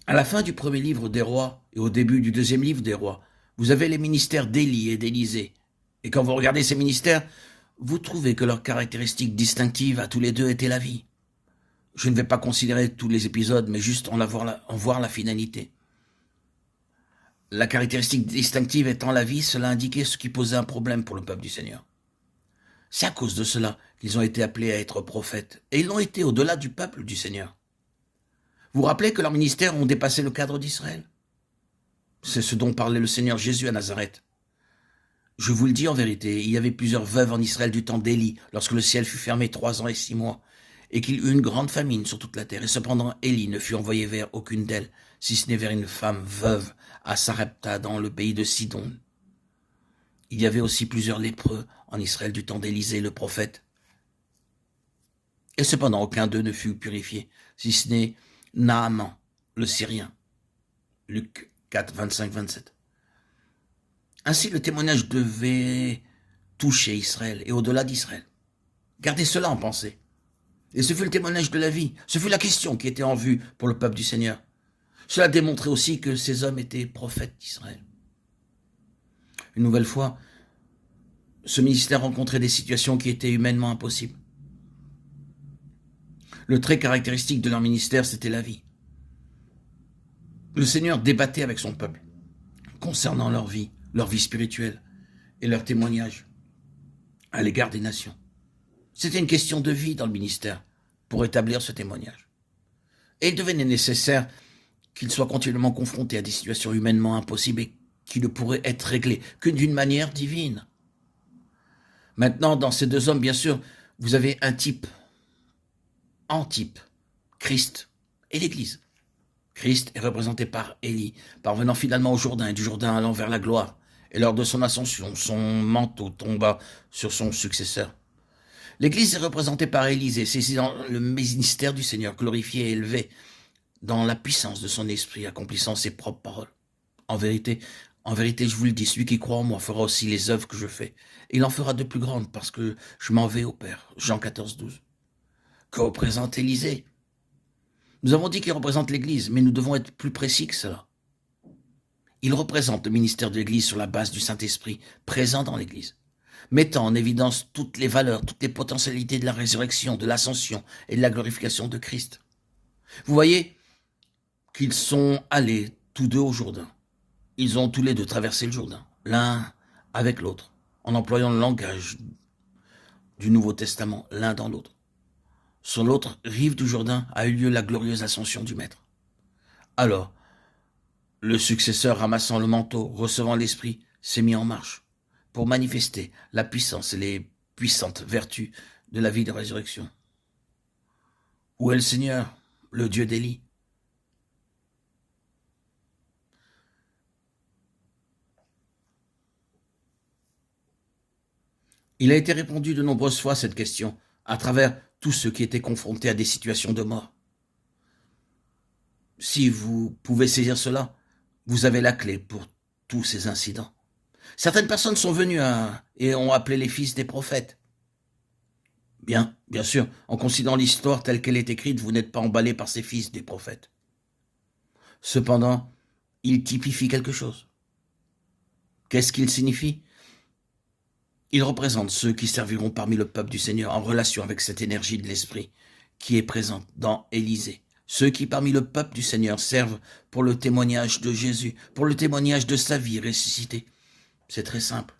À la fin du premier livre des rois et au début du deuxième livre des rois, vous avez les ministères d'Élie et d'Élisée. Et quand vous regardez ces ministères, vous trouvez que leur caractéristique distinctive à tous les deux était la vie. Je ne vais pas considérer tous les épisodes, mais juste en voir la finalité. La caractéristique distinctive étant la vie, cela indiquait ce qui posait un problème pour le peuple du Seigneur. C'est à cause de cela qu'ils ont été appelés à être prophètes, et ils l'ont été au-delà du peuple du Seigneur. Vous vous rappelez que leurs ministères ont dépassé le cadre d'Israël? C'est ce dont parlait le Seigneur Jésus à Nazareth. Je vous le dis en vérité, il y avait plusieurs veuves en Israël du temps d'Élie, lorsque le ciel fut fermé 3 ans et 6 mois, et qu'il y eut une grande famine sur toute la terre. Et cependant, Élie ne fut envoyé vers aucune d'elles, si ce n'est vers une femme veuve à Sarepta, dans le pays de Sidon. Il y avait aussi plusieurs lépreux en Israël du temps d'Élisée, le prophète. Et cependant, aucun d'eux ne fut purifié, si ce n'est Naaman, le Syrien. Luc 4, 25, 27. Ainsi, le témoignage devait toucher Israël et au-delà d'Israël. Gardez cela en pensée. Et ce fut le témoignage de la vie. Ce fut la question qui était en vue pour le peuple du Seigneur. Cela démontrait aussi que ces hommes étaient prophètes d'Israël. Une nouvelle fois, ce ministère rencontrait des situations qui étaient humainement impossibles. Le trait caractéristique de leur ministère, c'était la vie. Le Seigneur débattait avec son peuple concernant leur vie spirituelle et leur témoignage à l'égard des nations. C'était une question de vie dans le ministère pour établir ce témoignage. Et il devenait nécessaire qu'ils soient continuellement confrontés à des situations humainement impossibles et qui ne pourraient être réglées que d'une manière divine. Maintenant, dans ces deux hommes, bien sûr, vous avez un type, Christ et l'Église. Christ est représenté par Élie, parvenant finalement au Jourdain et du Jourdain allant vers la gloire. Et lors de son ascension, son manteau tomba sur son successeur. L'Église est représentée par Élisée, c'est dans le ministère du Seigneur, glorifié et élevé, dans la puissance de son esprit, accomplissant ses propres paroles. En vérité, je vous le dis, celui qui croit en moi fera aussi les œuvres que je fais. Et il en fera de plus grandes parce que je m'en vais au Père. Jean 14, 12. Que représente Élisée? Nous avons dit qu'il représente l'Église, mais nous devons être plus précis que cela. Il représente le ministère de l'Église sur la base du Saint-Esprit, présent dans l'Église, mettant en évidence toutes les valeurs, toutes les potentialités de la résurrection, de l'ascension et de la glorification de Christ. Vous voyez qu'ils sont allés tous deux au Jourdain. Ils ont tous les deux traversé le Jourdain, l'un avec l'autre, en employant le langage du Nouveau Testament, l'un dans l'autre. Sur l'autre rive du Jourdain a eu lieu la glorieuse ascension du Maître. Alors, le successeur ramassant le manteau, recevant l'Esprit, s'est mis en marche pour manifester la puissance et les puissantes vertus de la vie de résurrection. Où est le Seigneur, le Dieu d'Élie? Il a été répondu de nombreuses fois à cette question, à travers tous ceux qui étaient confrontés à des situations de mort. Si vous pouvez saisir cela, vous avez la clé pour tous ces incidents. Certaines personnes sont venues et ont appelé les fils des prophètes. Bien sûr, en considérant l'histoire telle qu'elle est écrite, vous n'êtes pas emballé par ces fils des prophètes. Cependant, ils typifient quelque chose. Qu'est-ce qu'ils signifient? Ils représentent ceux qui serviront parmi le peuple du Seigneur en relation avec cette énergie de l'Esprit qui est présente dans Élisée. Ceux qui parmi le peuple du Seigneur servent pour le témoignage de Jésus, pour le témoignage de sa vie ressuscitée. C'est très simple.